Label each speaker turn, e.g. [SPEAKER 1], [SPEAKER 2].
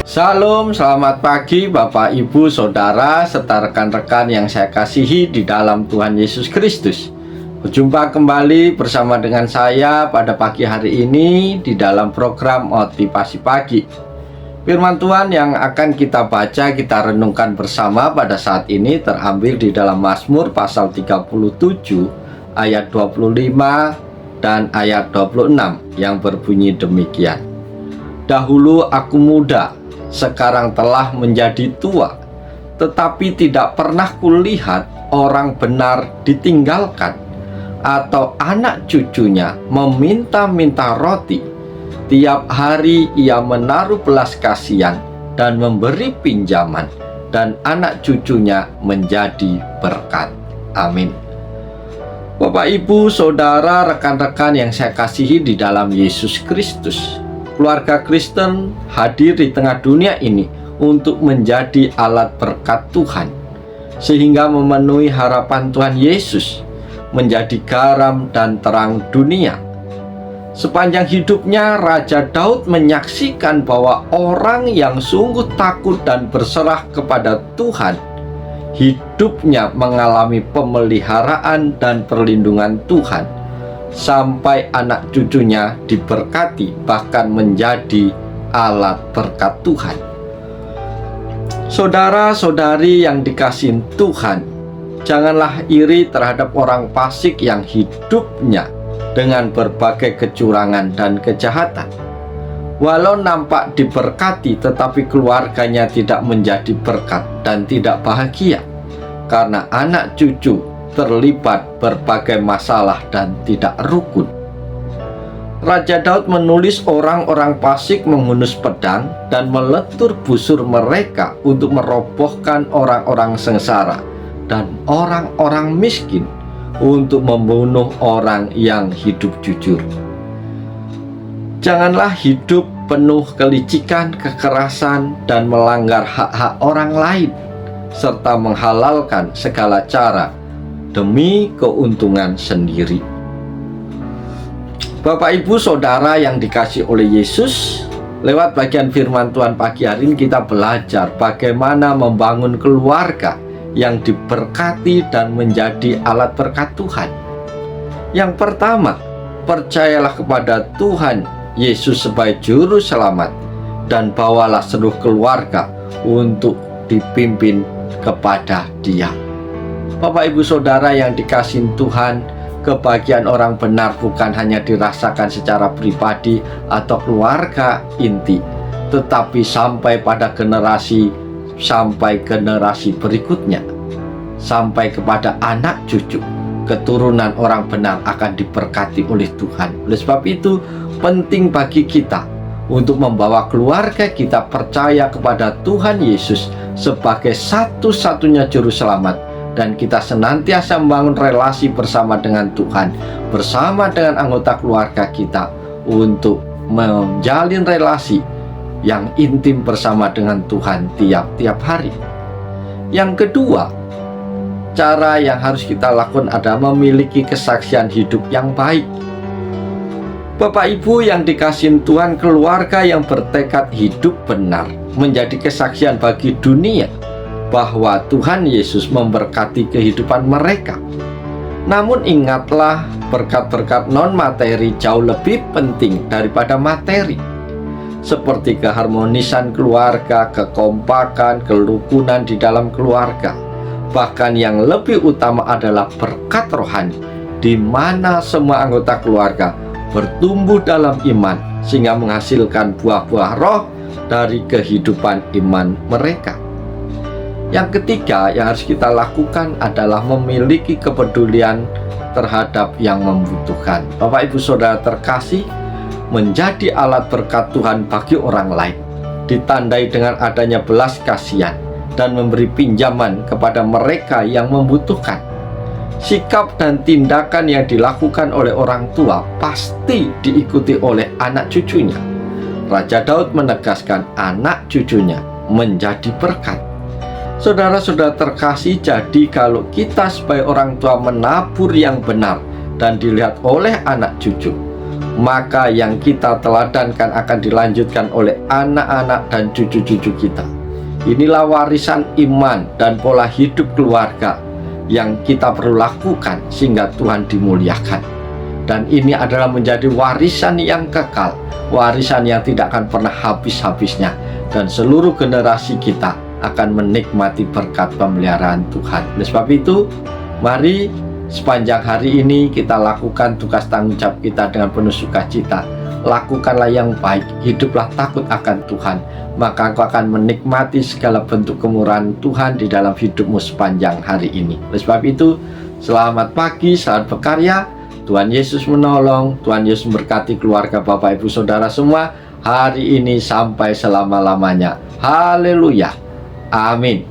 [SPEAKER 1] Salam, selamat pagi Bapak, Ibu, Saudara, serta rekan-rekan yang saya kasihi di dalam Tuhan Yesus Kristus. Berjumpa kembali bersama dengan saya pada pagi hari ini di dalam program Motivasi Pagi. Firman Tuhan yang akan kita baca, kita renungkan bersama pada saat ini terambil di dalam Mazmur pasal 37 ayat 25 dan ayat 26 yang berbunyi demikian. Dahulu aku muda, sekarang telah menjadi tua, tetapi tidak pernah kulihat orang benar ditinggalkan, atau anak cucunya meminta-minta roti. Tiap hari ia menaruh belas kasihan dan memberi pinjaman, dan anak cucunya menjadi berkat. Amin. Bapak, Ibu, Saudara, rekan-rekan yang saya kasihi di dalam Yesus Kristus, keluarga Kristen hadir di tengah dunia ini untuk menjadi alat berkat Tuhan, sehingga memenuhi harapan Tuhan Yesus, menjadi garam dan terang dunia. Sepanjang hidupnya, Raja Daud menyaksikan bahwa orang yang sungguh takut dan berserah kepada Tuhan, hidupnya mengalami pemeliharaan dan perlindungan Tuhan, sampai anak cucunya diberkati, bahkan menjadi alat berkat Tuhan. Saudara-saudari yang dikasihi Tuhan, janganlah iri terhadap orang fasik yang hidupnya dengan berbagai kecurangan dan kejahatan. Walau nampak diberkati, tetapi keluarganya tidak menjadi berkat dan tidak bahagia, karena anak cucu terlibat berbagai masalah dan tidak rukun. Raja Daud menulis orang-orang fasik menghunus pedang dan melentur busur mereka untuk merobohkan orang-orang sengsara dan orang-orang miskin, untuk membunuh orang yang hidup jujur. Janganlah hidup penuh kelicikan, kekerasan, dan melanggar hak-hak orang lain, serta menghalalkan segala cara demi keuntungan sendiri. Bapak, Ibu, Saudara yang dikasihi oleh Yesus, lewat bagian firman Tuhan pagi hari ini kita belajar bagaimana membangun keluarga yang diberkati dan menjadi alat berkat Tuhan. Yang pertama, percayalah kepada Tuhan Yesus sebagai juru selamat, dan bawalah seluruh keluarga untuk dipimpin kepada Dia. Bapak, Ibu, Saudara yang dikasihi Tuhan, kebahagiaan orang benar bukan hanya dirasakan secara pribadi atau keluarga inti, tetapi sampai pada generasi berikutnya, sampai kepada anak cucu. Keturunan orang benar akan diberkati oleh Tuhan. Oleh sebab itu, penting bagi kita untuk membawa keluarga kita percaya kepada Tuhan Yesus sebagai satu-satunya juru selamat, dan kita senantiasa membangun relasi bersama dengan Tuhan, bersama dengan anggota keluarga kita, untuk menjalin relasi yang intim bersama dengan Tuhan tiap-tiap hari. Yang kedua, cara yang harus kita lakukan adalah memiliki kesaksian hidup yang baik. Bapak, Ibu yang dikasihi Tuhan, keluarga yang bertekad hidup benar menjadi kesaksian bagi dunia bahwa Tuhan Yesus memberkati kehidupan mereka. Namun ingatlah, berkat-berkat non-materi jauh lebih penting daripada materi, seperti keharmonisan keluarga, kekompakan, kerukunan di dalam keluarga. Bahkan yang lebih utama adalah berkat rohani, di mana semua anggota keluarga bertumbuh dalam iman, sehingga menghasilkan buah-buah roh dari kehidupan iman mereka. Yang ketiga yang harus kita lakukan adalah memiliki kepedulian terhadap yang membutuhkan. Bapak, Ibu, Saudara terkasih, menjadi alat berkat Tuhan bagi orang lain ditandai dengan adanya belas kasihan dan memberi pinjaman kepada mereka yang membutuhkan. Sikap dan tindakan yang dilakukan oleh orang tua pasti diikuti oleh anak cucunya. Raja Daud menegaskan anak cucunya menjadi berkat. Saudara-saudara terkasih, jadi kalau kita sebagai orang tua menabur yang benar dan dilihat oleh anak cucu, maka yang kita teladankan akan dilanjutkan oleh anak-anak dan cucu-cucu kita. Inilah warisan iman dan pola hidup keluarga yang kita perlu lakukan sehingga Tuhan dimuliakan. Dan ini adalah menjadi warisan yang kekal, warisan yang tidak akan pernah habis-habisnya, dan seluruh generasi kita akan menikmati berkat pemeliharaan Tuhan. Oleh sebab itu, mari sepanjang hari ini kita lakukan tugas tanggung jawab kita dengan penuh sukacita. Lakukanlah yang baik, hiduplah takut akan Tuhan, maka engkau akan menikmati segala bentuk kemurahan Tuhan di dalam hidupmu sepanjang hari ini. Oleh sebab itu, selamat pagi, selamat berkarya. Tuhan Yesus menolong, Tuhan Yesus memberkati keluarga Bapak Ibu Saudara semua hari ini sampai selama-lamanya. Haleluya. Amin.